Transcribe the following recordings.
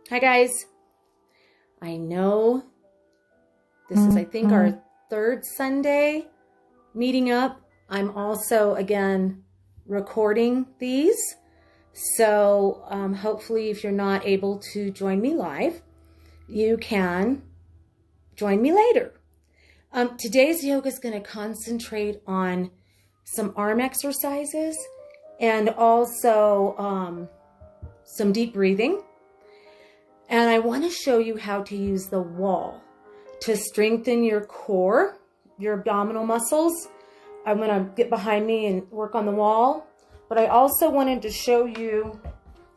Hi guys. I know this is, I think, our third Sunday meeting up. I'm also, again, recording these. So hopefully if you're not able to join me live, you can join me later. Today's yoga is going to concentrate on some arm exercises and also some deep breathing. And I want to show you how to use the wall to strengthen your core, your abdominal muscles. I'm going to get behind me and work on the wall. But I also wanted to show you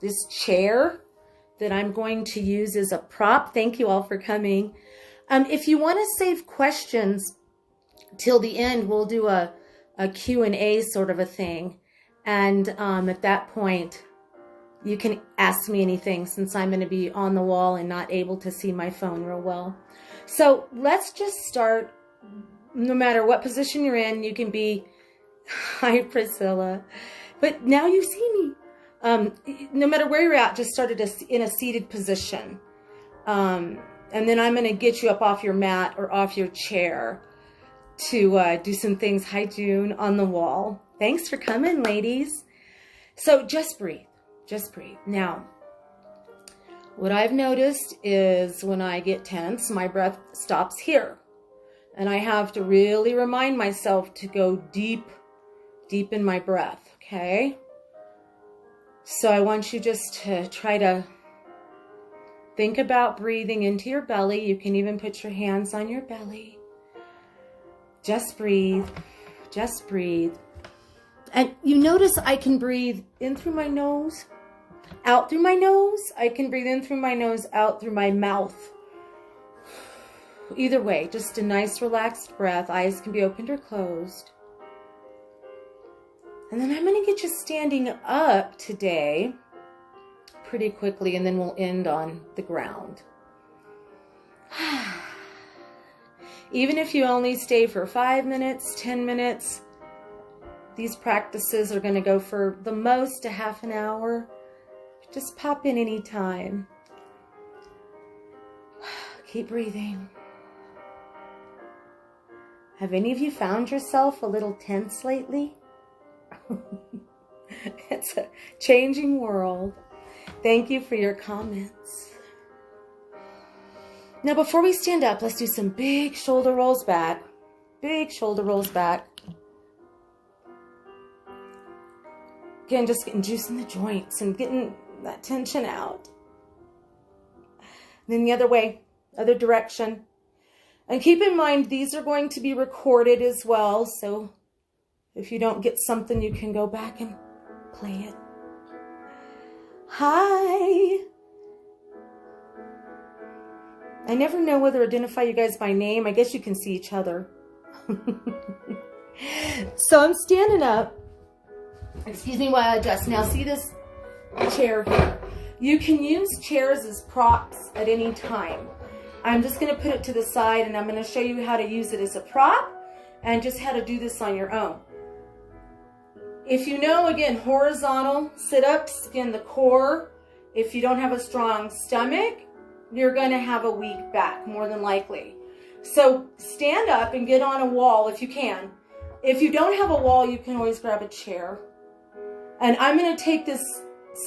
this chair that I'm going to use as a prop. Thank you all for coming. If you want to save questions till the end, we'll do a Q&A sort of a thing. And at that point, you can ask me anything since I'm going to be on the wall and not able to see my phone real well. So let's just start. No matter what position you're in, you can be, hi Priscilla, but now you see me. No matter where you're at, just start in a seated position. And then I'm going to get you up off your mat or off your chair to do some things. Hi June, on the wall. Thanks for coming, ladies. So just breathe. Just breathe. Now, what I've noticed is when I get tense, my breath stops here. And I have to really remind myself to go deep, deep in my breath, okay? So I want you just to try to think about breathing into your belly. You can even put your hands on your belly. Just breathe. Just breathe. And you notice I can breathe in through my nose, out through my nose. I can breathe in through my nose, out through my mouth. Either way, just a nice relaxed breath. Eyes can be opened or closed. And then I'm going to get you standing up today pretty quickly, and then we'll end on the ground. Even if you only stay for 5 minutes, 10 minutes, these practices are going to go for the most a half an hour. Just pop in anytime. Keep breathing. Have any of you found yourself a little tense lately? It's a changing world. Thank you for your comments. Now, before we stand up, let's do some big shoulder rolls back. Big shoulder rolls back. Again, just getting juice in the joints and getting that tension out. And then the other way, other direction. And keep in mind, these are going to be recorded as well. So if you don't get something, you can go back and play it. Hi. I never know whether to identify you guys by name. I guess you can see each other. So I'm standing up. Excuse me while I adjust. Now see this chair here. You can use chairs as props at any time. I'm just going to put it to the side and I'm going to show you how to use it as a prop and just how to do this on your own. If you know, again, horizontal sit-ups, again, the core, if you don't have a strong stomach, you're going to have a weak back, more than likely. So stand up and get on a wall if you can. If you don't have a wall, you can always grab a chair. And I'm going to take this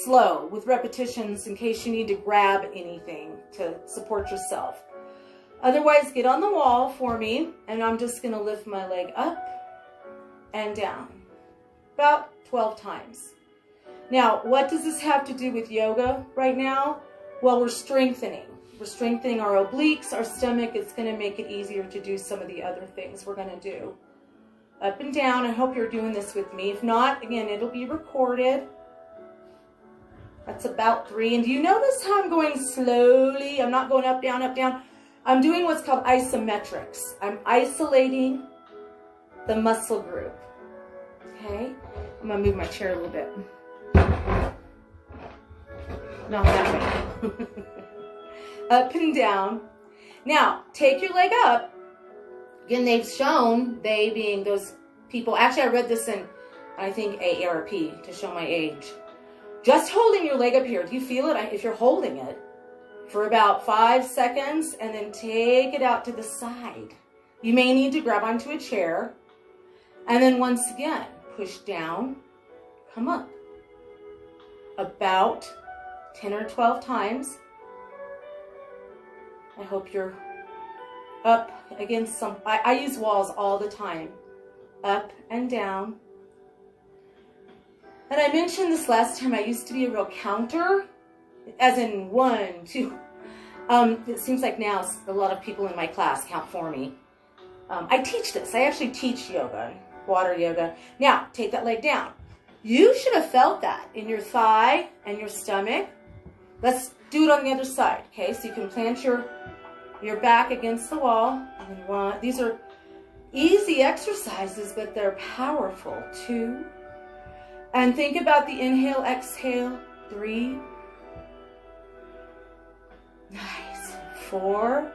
slow with repetitions in case you need to grab anything to support yourself. Otherwise, get on the wall for me, and I'm just going to lift my leg up and down about 12 times. Now, what does this have to do with yoga right now? Well, we're strengthening. We're strengthening our obliques, our stomach. It's going to make it easier to do some of the other things we're going to do. Up and down. I hope you're doing this with me. If not, again, it'll be recorded. That's about 3. And do you notice how I'm going slowly? I'm not going up, down, up, down. I'm doing what's called isometrics. I'm isolating the muscle group. Okay? I'm going to move my chair a little bit. Not that way. Up and down. Now, take your leg up. Again, they've shown, they being those people. Actually, I read this in, I think, AARP to show my age. Just holding your leg up here. Do you feel it? If you're holding it, for about 5 seconds and then take it out to the side. You may need to grab onto a chair. And then once again, push down, come up. About 10 or 12 times. I hope you're up against some, I use walls all the time. Up and down. And I mentioned this last time, I used to be a real counter, as in 1, 2. It seems like now a lot of people in my class count for me. I teach this. I actually teach yoga, water yoga. Now, take that leg down. You should have felt that in your thigh and your stomach. Let's do it on the other side, okay? So you can plant your back against the wall. And then 1. These are easy exercises, but they're powerful. 2. And think about the inhale, exhale. 3. Nice. 4.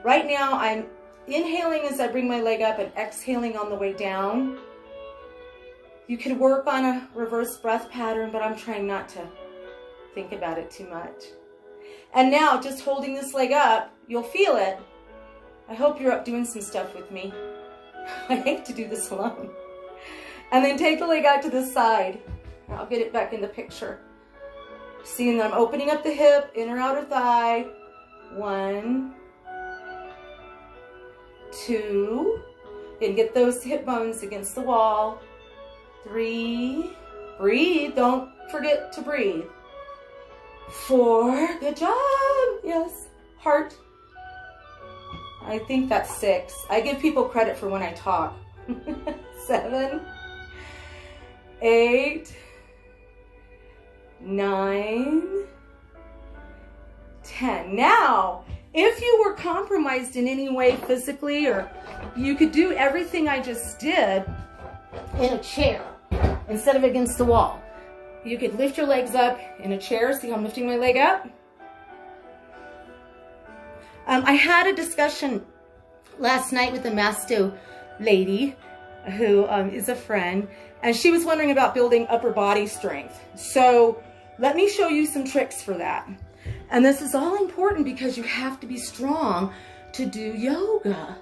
Right now, I'm inhaling as I bring my leg up and exhaling on the way down. You could work on a reverse breath pattern, but I'm trying not to think about it too much. And now, just holding this leg up, you'll feel it. I hope you're up doing some stuff with me. I hate to do this alone. And then take the leg out to the side. I'll get it back in the picture. Seeing that I'm opening up the hip, inner outer thigh. 1, 2. And get those hip bones against the wall. 3. Breathe. Don't forget to breathe. 4. Good job. Yes. Heart. I think that's 6. I give people credit for when I talk. 7. 8. 9. 10. Now, if you were compromised in any way physically, or you could do everything I just did in a chair instead of against the wall. You could lift your legs up in a chair. See how I'm lifting my leg up? I had a discussion last night with a Masto lady who is a friend, and she was wondering about building upper body strength. So let me show you some tricks for that. And this is all important because you have to be strong to do yoga.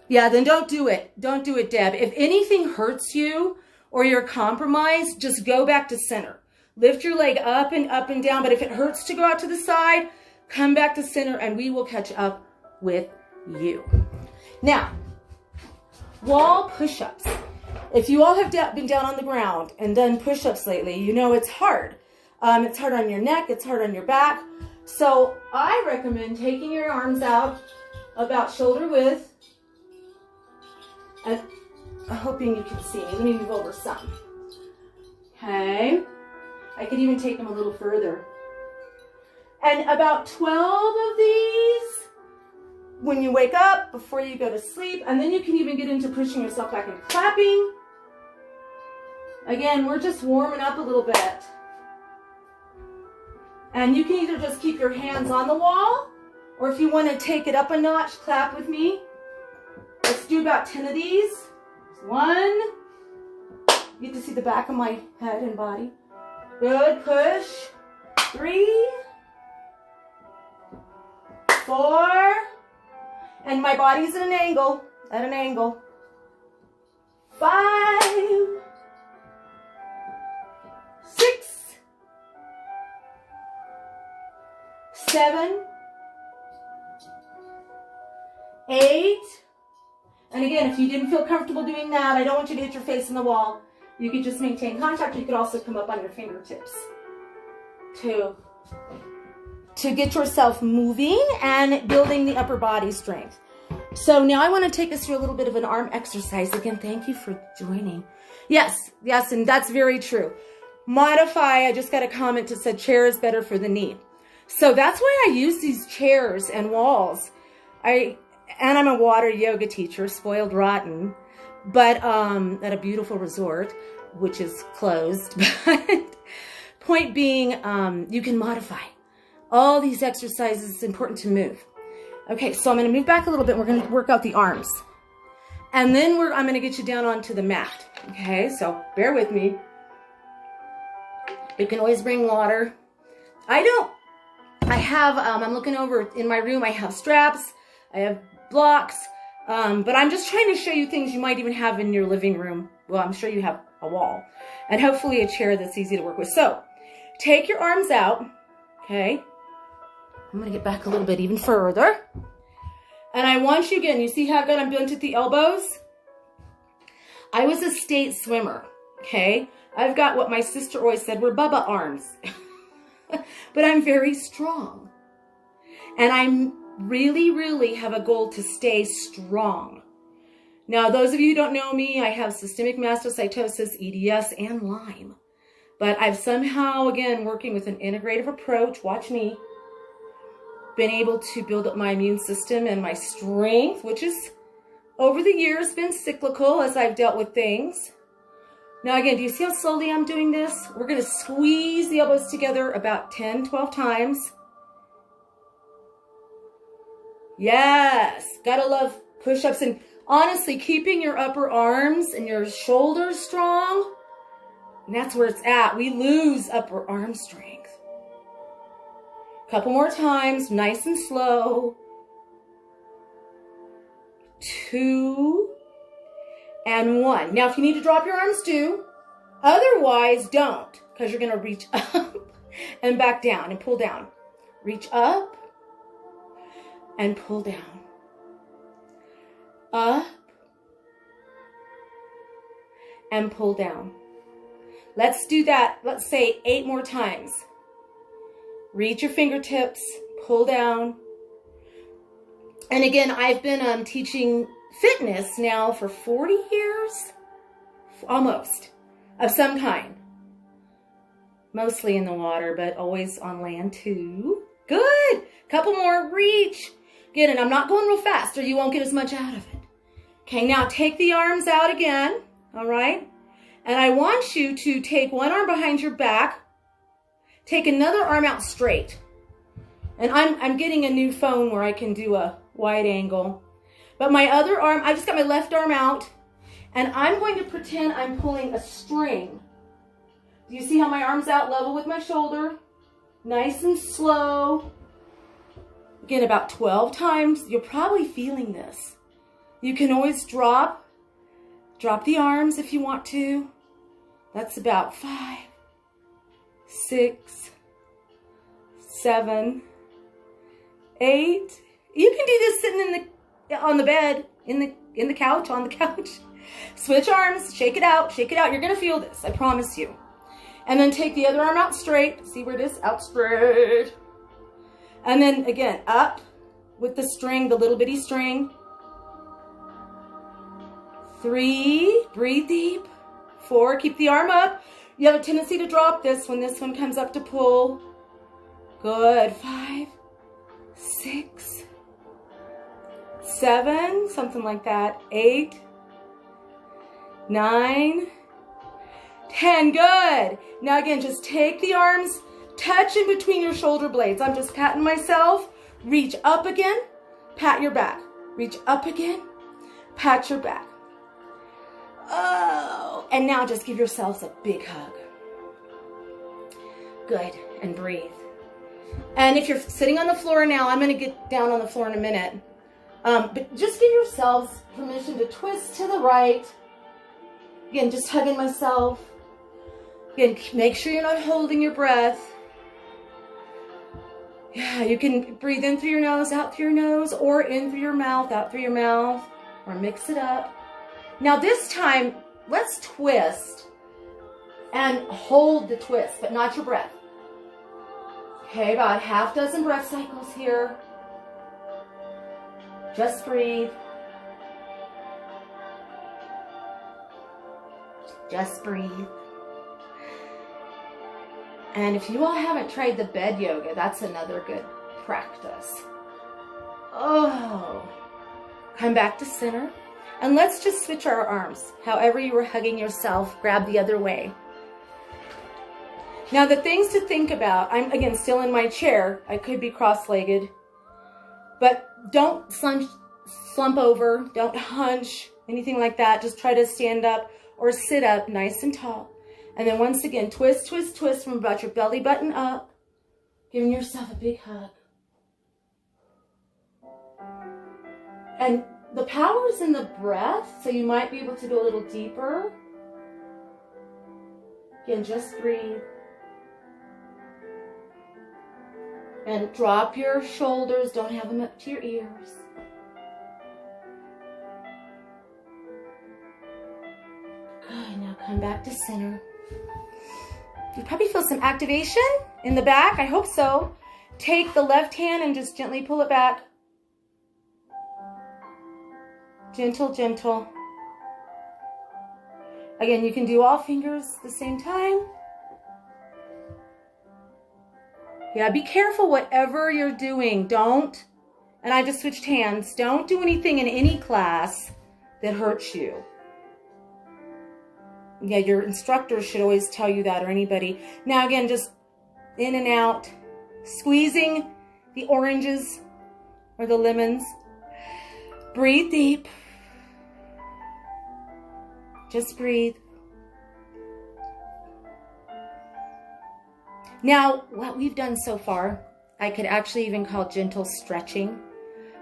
Yeah, then don't do it. Don't do it, Deb. If anything hurts you or you're compromised, just go back to center. Lift your leg up and down. But if it hurts to go out to the side, come back to center and we will catch up with you. Now, wall push-ups. If you all have been down on the ground and done push-ups lately, you know it's hard. It's hard on your neck. It's hard on your back. So I recommend taking your arms out about shoulder width. And I'm hoping you can see me. Let me move over some. Okay. I could even take them a little further. And about 12 of these when you wake up, before you go to sleep. And then you can even get into pushing yourself back and clapping. Again, we're just warming up a little bit. And you can either just keep your hands on the wall, or if you want to take it up a notch, clap with me. Let's do about 10 of these. 1. You get to see the back of my head and body. Good, push. 3. 4. And my body's at an angle. 5. 6. 7. 8. And again, if you didn't feel comfortable doing that, I don't want you to hit your face in the wall. You could just maintain contact. You could also come up on your fingertips to get yourself moving and building the upper body strength. So now I want to take us through a little bit of an arm exercise. Again, thank you for joining. Yes, and that's very true. Modify, I just got a comment that said chair is better for the knee. So that's why I use these chairs and walls. And I'm a water yoga teacher, spoiled rotten, but at a beautiful resort, which is closed. But point being, you can modify. All these exercises, it's important to move. Okay, so I'm going to move back a little bit. We're going to work out the arms. And then I'm going to get you down onto the mat. Okay, so bear with me. You can always bring water. I have, I'm looking over in my room, I have straps, I have blocks, but I'm just trying to show you things you might even have in your living room. Well, I'm sure you have a wall, and hopefully a chair that's easy to work with. So, take your arms out, okay? I'm gonna get back a little bit even further. And I want you, again, you see how good I'm bent at the elbows? I was a state swimmer, okay? I've got what my sister always said were Bubba arms. But I'm very strong. And I'm really have a goal to stay strong. Now, those of you who don't know me, I have systemic mastocytosis, EDS, and Lyme. But I've somehow, again, working with an integrative approach, watch me, been able to build up my immune system and my strength, which is over the years been cyclical as I've dealt with things. Now again, do you see how slowly I'm doing this? We're going to squeeze the elbows together about 10, 12 times. Yes, gotta love push-ups, and honestly, keeping your upper arms and your shoulders strong, and that's where it's at. We lose upper arm strength. Couple more times, nice and slow. 2 and 1. Now, if you need to drop your arms, do. Otherwise, don't, because you're going to reach up and back down and pull down. Reach up and pull down. Up and pull down. Let's do that, let's say 8 more times. Reach your fingertips, pull down. And again, I've been teaching fitness now for 40 years, almost, of some kind. Mostly in the water, but always on land too. Good. Couple more, reach. Good, and I'm not going real fast or you won't get as much out of it. Okay, now take the arms out again, all right? And I want you to take one arm behind your back, take another arm out straight. And I'm getting a new phone where I can do a wide angle. But my other arm, I just got my left arm out, and I'm going to pretend I'm pulling a string. Do you see how my arm's out level with my shoulder? Nice and slow. Again, about 12 times. You're probably feeling this. You can always drop the arms if you want to. That's about 5, 6, 7, 8. You can do this sitting on the bed, on the couch. Switch arms, shake it out, shake it out. You're gonna feel this, I promise you. And then take the other arm out straight. See where it is? Out straight. And then again, up with the string, the little bitty string. 3, breathe deep. 4, keep the arm up. You have a tendency to drop this when this one comes up to pull. Good. 5, 6, 7, something like that. 8, 9, 10. Good. Now again, just take the arms, touch in between your shoulder blades. I'm just patting myself. Reach up again, pat your back. Reach up again, pat your back. Oh, and now just give yourselves a big hug. Good, and breathe. And if you're sitting on the floor now, I'm going to get down on the floor in a minute. But just give yourselves permission to twist to the right. Again, just hugging myself. Again, make sure you're not holding your breath. Yeah, you can breathe in through your nose, out through your nose, or in through your mouth, out through your mouth, or mix it up. Now this time, let's twist and hold the twist, but not your breath. Okay, about half dozen breath cycles here. Just breathe. Just breathe. And if you all haven't tried the bed yoga, that's another good practice. Oh, come back to center. And let's just switch our arms. However you were hugging yourself, grab the other way. Now the things to think about, I'm again still in my chair. I could be cross-legged. But don't slump over, don't hunch, anything like that. Just try to stand up or sit up nice and tall. And then once again, twist, twist, twist from about your belly button up, giving yourself a big hug. And the power is in the breath, so you might be able to go a little deeper. Again, just breathe. And drop your shoulders, don't have them up to your ears. Good, now come back to center. You probably feel some activation in the back, I hope so. Take the left hand and just gently pull it back. Gentle, gentle. Again, you can do all fingers at the same time. Yeah, be careful whatever you're doing. Don't, and I just switched hands, don't do anything in any class that hurts you. Yeah, your instructor should always tell you that, or anybody. Now again, just in and out, squeezing the oranges or the lemons. Breathe deep. Just breathe. Now, what we've done so far, I could actually even call gentle stretching.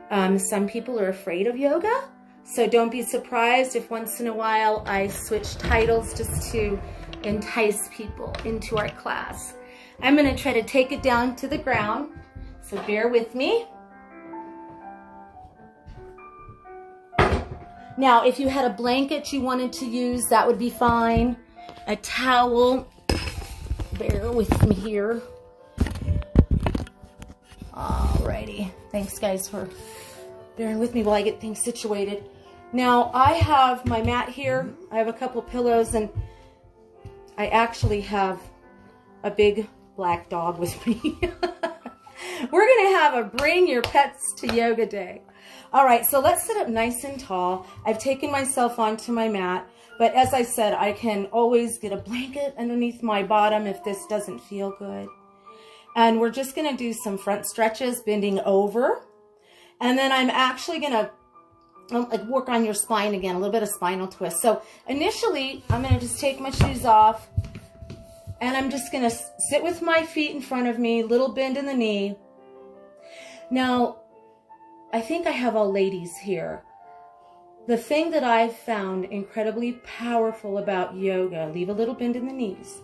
Some people are afraid of yoga, so don't be surprised if once in a while I switch titles just to entice people into our class. I'm going to try to take it down to the ground, so bear with me. Now, if you had a blanket you wanted to use, that would be fine. A towel. Bear with me here. Alrighty. Thanks, guys, for bearing with me while I get things situated. Now, I have my mat here. I have a couple pillows, and I actually have a big black dog with me. We're going to have a bring your pets to yoga day. All right, so let's sit up nice and tall. I've taken myself onto my mat. But as I said, I can always get a blanket underneath my bottom if this doesn't feel good. And we're just going to do some front stretches, bending over. And then I'm actually going to work on your spine again, a little bit of spinal twist. So initially, I'm going to just take my shoes off. And I'm just going to sit with my feet in front of me, little bend in the knee. Now, I think I have all ladies here. The thing that I've found incredibly powerful about yoga, leave a little bend in the knees,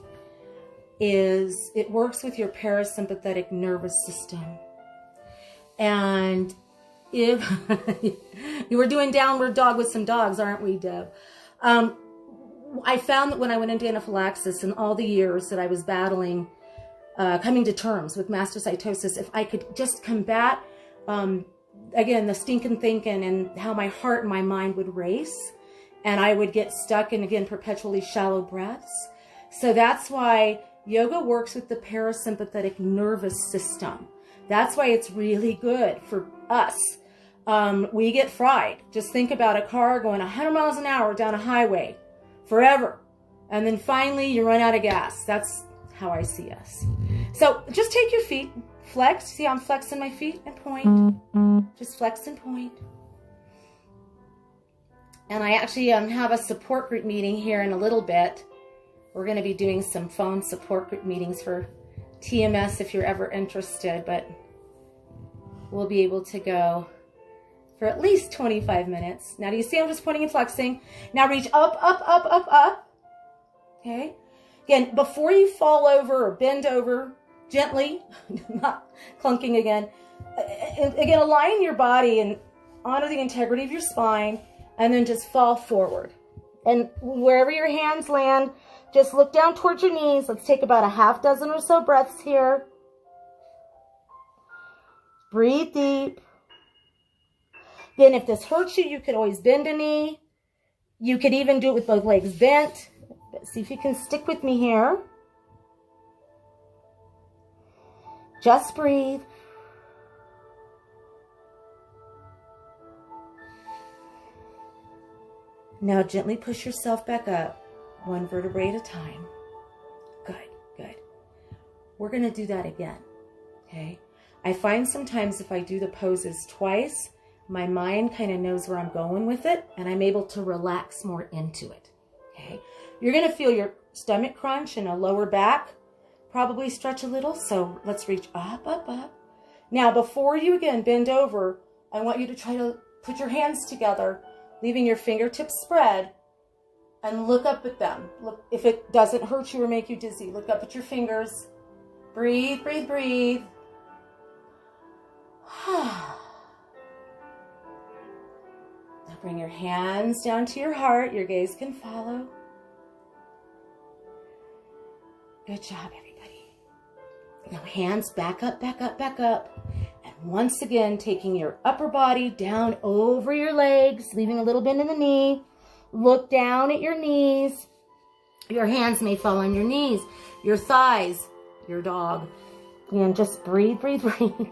is it works with your parasympathetic nervous system. And if you were doing downward dog with some dogs, aren't we, Deb? I found that when I went into anaphylaxis and all the years that I was battling, coming to terms with mastocytosis, if I could just combat again, the stinking thinking and how my heart and my mind would race, and I would get stuck in, again, perpetually shallow breaths. So that's why yoga works with the parasympathetic nervous system. That's why it's really good for us. We get fried. Just think about a car going 100 miles an hour down a highway forever, and then finally you run out of gas. That's how I see us. So just take your feet, flex. See how I'm flexing my feet and point. Just flex and point. And I actually have a support group meeting here in a little bit. We're going to be doing some phone support group meetings for TMS if you're ever interested, but we'll be able to go for at least 25 minutes. Now, do you see I'm just pointing and flexing? Now reach up, up, up, up, up. Okay. Again, before you fall over or bend over, gently, not clunking again. Again, align your body and honor the integrity of your spine, and then just fall forward. And wherever your hands land, just look down towards your knees. Let's take about a half dozen or so breaths here. Breathe deep. Then if this hurts you, you could always bend a knee. You could even do it with both legs bent. See if you can stick with me here. Just breathe. Now gently push yourself back up, one vertebrae at a time. Good, good. We're going to do that again, okay? I find sometimes if I do the poses twice, my mind kind of knows where I'm going with it, and I'm able to relax more into it, okay? You're going to feel your stomach crunch and a lower back probably stretch a little. So let's reach up, up, up. Now, before you again bend over, I want you to try to put your hands together, leaving your fingertips spread, and look up at them. Look, if it doesn't hurt you or make you dizzy, look up at your fingers. Breathe, breathe, breathe. Now bring your hands down to your heart. Your gaze can follow. Good job, everybody. Now hands back up, back up, back up. And once again, taking your upper body down over your legs, leaving a little bend in the knee. Look down at your knees. Your hands may fall on your knees, your thighs, your dog. And just breathe, breathe, breathe.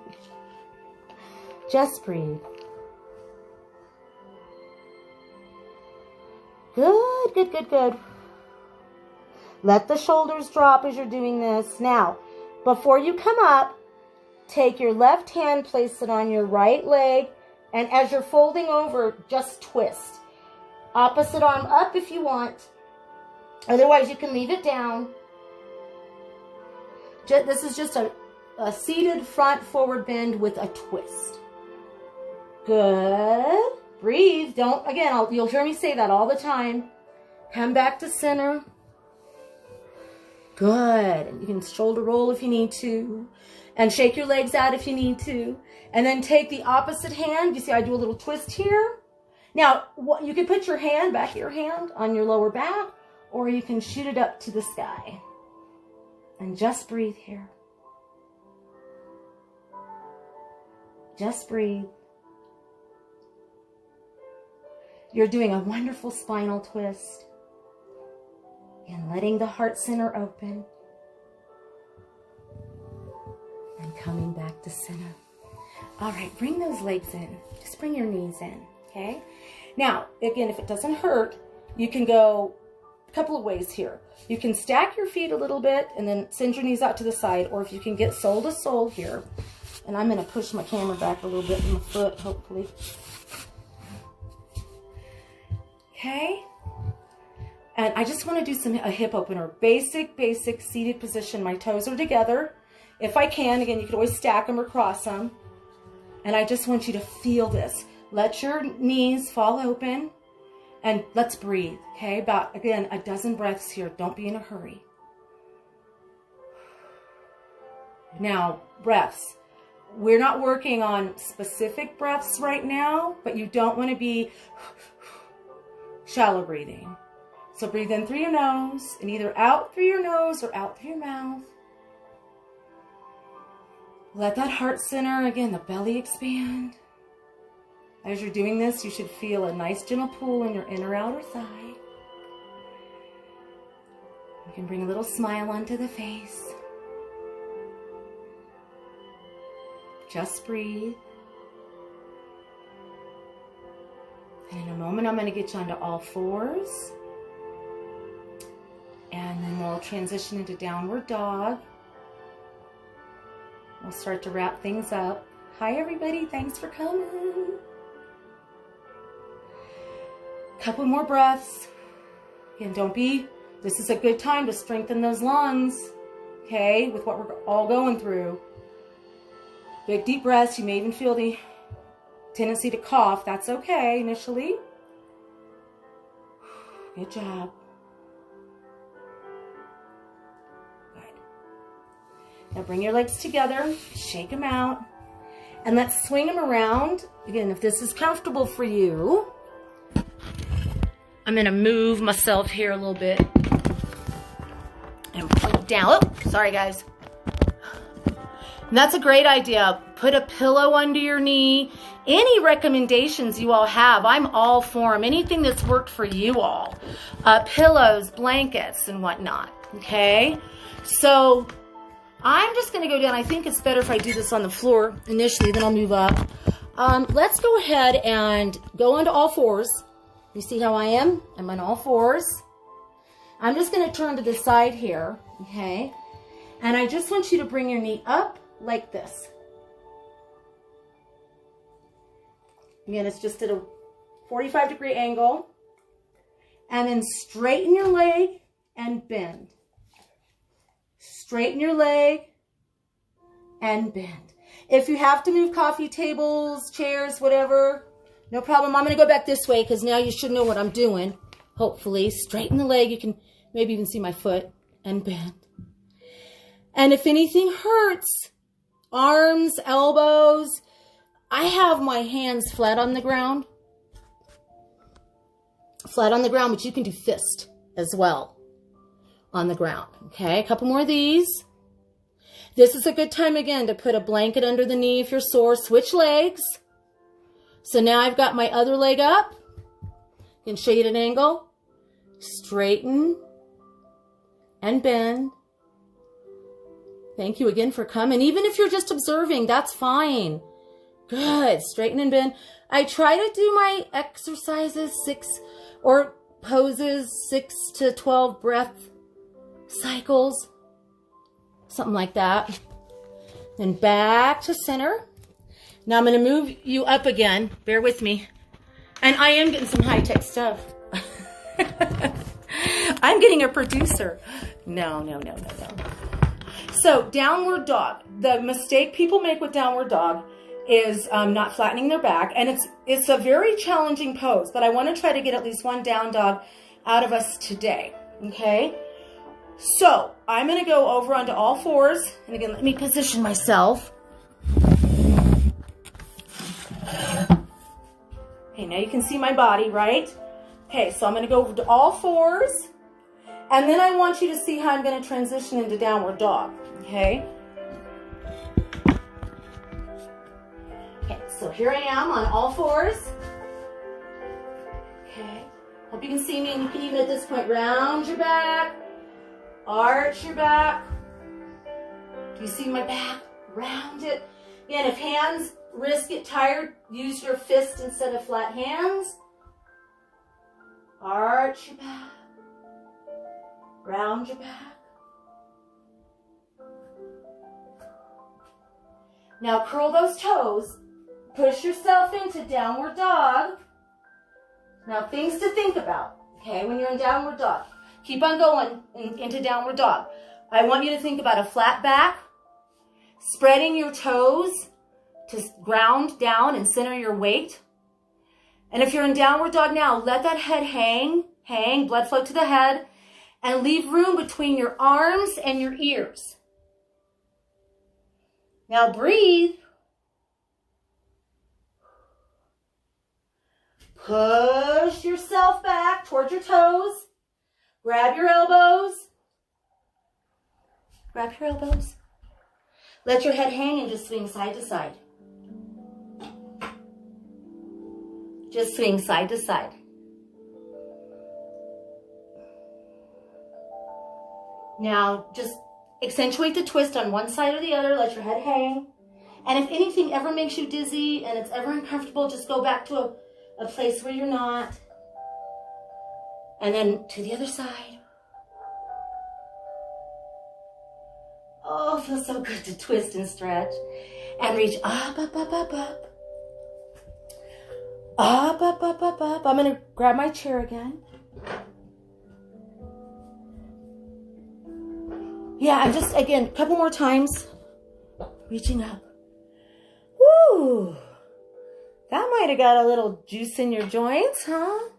Just breathe. Good, good, good, good. Let the shoulders drop as you're doing this. Now, before you come up, take your left hand, place it on your right leg, and as you're folding over, just twist. Opposite arm up if you want. Otherwise, you can leave it down. This is just a seated front forward bend with a twist. Good. Breathe. Don't, again, you'll hear me say that all the time. Come back to center. Good. And you can shoulder roll if you need to. And shake your legs out if you need to. And then take the opposite hand. You see I do a little twist here. Now, you can put your hand, back of your hand, on your lower back. Or you can shoot it up to the sky. And just breathe here. Just breathe. You're doing a wonderful spinal twist. And letting the heart center open. And coming back to center. All right, bring those legs in. Just bring your knees in, okay? Now, again, if it doesn't hurt, you can go a couple of ways here. You can stack your feet a little bit and then send your knees out to the side, or if you can get sole to sole here. And I'm going to push my camera back a little bit with my foot, hopefully. Okay? And I just want to do a hip opener. Basic seated position. My toes are together. If I can, again, you can always stack them or cross them. And I just want you to feel this. Let your knees fall open. And let's breathe, okay? About, again, a dozen breaths here. Don't be in a hurry. Now, breaths. We're not working on specific breaths right now, but you don't want to be shallow breathing. So breathe in through your nose and either out through your nose or out through your mouth. Let that heart center, again, the belly expand. As you're doing this, you should feel a nice gentle pull in your inner outer thigh. You can bring a little smile onto the face. Just breathe. And in a moment, I'm going to get you onto all fours. And then we'll transition into downward dog. We'll start to wrap things up. Hi, everybody. Thanks for coming. Couple more breaths. Again, this is a good time to strengthen those lungs, okay, with what we're all going through. Big deep breaths. You may even feel the tendency to cough. That's okay initially. Good job. Good. Now bring your legs together, shake them out, and let's swing them around. Again, if this is comfortable for you, I'm going to move myself here a little bit and point down. Oh, sorry, guys. And that's a great idea. Put a pillow under your knee. Any recommendations you all have, I'm all for them. Anything that's worked for you all. Pillows, blankets, and whatnot. Okay? So I'm just going to go down. I think it's better if I do this on the floor initially, then I'll move up. Let's go ahead and go into all fours. You see how I am? I'm on all fours. I'm just going to turn to the side here, okay? And I just want you to bring your knee up like this. Again, it's just at a 45-degree angle. And then straighten your leg and bend. Straighten your leg and bend. If you have to move coffee tables, chairs, whatever, no problem. I'm going to go back this way because now you should know what I'm doing. Hopefully, straighten the leg. You can maybe even see my foot and bend. And if anything hurts, arms, elbows, I have my hands flat on the ground. Flat on the ground, but you can do fist as well on the ground. Okay, a couple more of these. This is a good time again to put a blanket under the knee if you're sore. Switch legs. So now I've got my other leg up. I can show you at an angle. Straighten and bend. Thank you again for coming. Even if you're just observing, that's fine. Good. Straighten and bend. I try to do my exercises or poses 6 to 12 breath cycles. Something like that. Then back to center. Now I'm going to move you up again. Bear with me. And I am getting some high-tech stuff. I'm getting a producer. No. So downward dog. The mistake people make with downward dog is not flattening their back. And it's a very challenging pose. But I want to try to get at least one down dog out of us today. Okay? So I'm going to go over onto all fours. And again, let me position myself. Okay, now you can see my body, right? Okay, so I'm going to go over to all fours. And then I want you to see how I'm going to transition into downward dog. Okay? Okay, so here I am on all fours. Okay. Hope you can see me, and you can even at this point round your back, arch your back. Do you see my back? Round it. Again, if hands, wrists get tired, use your fist instead of flat hands. Arch your back. Round your back. Now curl those toes. Push yourself into downward dog. Now things to think about, okay, when you're in downward dog. Keep on going into downward dog. I want you to think about a flat back, spreading your toes to ground down and center your weight. And if you're in downward dog now, let that head hang, blood flow to the head, and leave room between your arms and your ears. Now breathe. Push yourself back towards your toes. Grab your elbows. Grab your elbows. Let your head hang and just swing side to side. Just swing side to side. Now, just accentuate the twist on one side or the other. Let your head hang. And if anything ever makes you dizzy and it's ever uncomfortable, just go back to a place where you're not. And then to the other side. Oh, it feels so good to twist and stretch. And reach up, up, up, up, up. Up, up, up, up, up. I'm going to grab my chair again. Yeah, and just, again, a couple more times. Reaching up. Woo! That might have got a little juice in your joints, huh?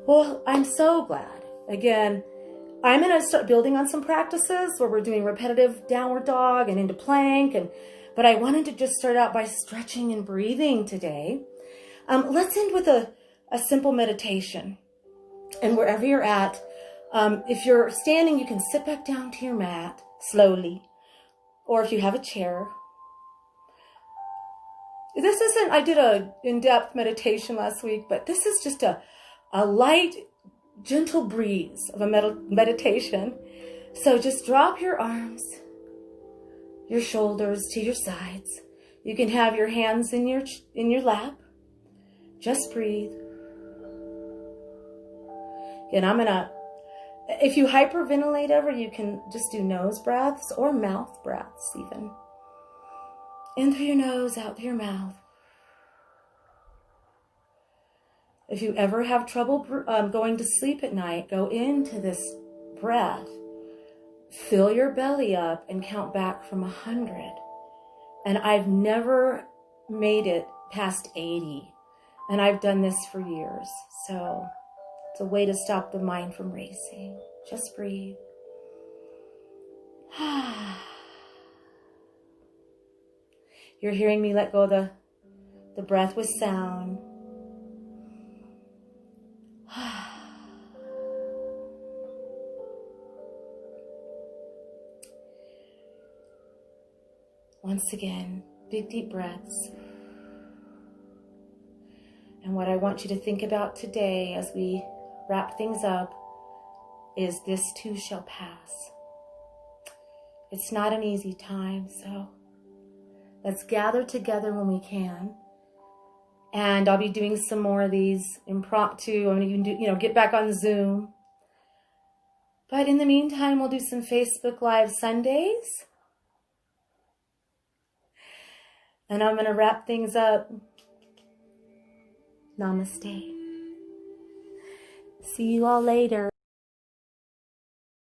Well, I'm so glad. Again, I'm going to start building on some practices where we're doing repetitive downward dog and into plank. But I wanted to just start out by stretching and breathing today. Let's end with a simple meditation. And wherever you're at, if you're standing, you can sit back down to your mat slowly. Or if you have a chair. This isn't, I did a in-depth meditation last week, but this is just a light, gentle breeze of a meditation. So just drop your arms, your shoulders to your sides. You can have your hands in your lap. Just breathe. And I'm gonna, if you hyperventilate ever, you can just do nose breaths or mouth breaths even. In through your nose, out through your mouth. If you ever have trouble going to sleep at night, go into this breath. Fill your belly up and count back from 100. And I've never made it past 80. And I've done this for years. So it's a way to stop the mind from racing. Just breathe. You're hearing me let go of the breath with sound. Once again, big deep breaths. And what I want you to think about today as we wrap things up is this too shall pass. It's not an easy time, so let's gather together when we can. And I'll be doing some more of these impromptu. I'm going to get back on Zoom. But in the meantime, we'll do some Facebook Live Sundays. And I'm going to wrap things up. Namaste. See you all later.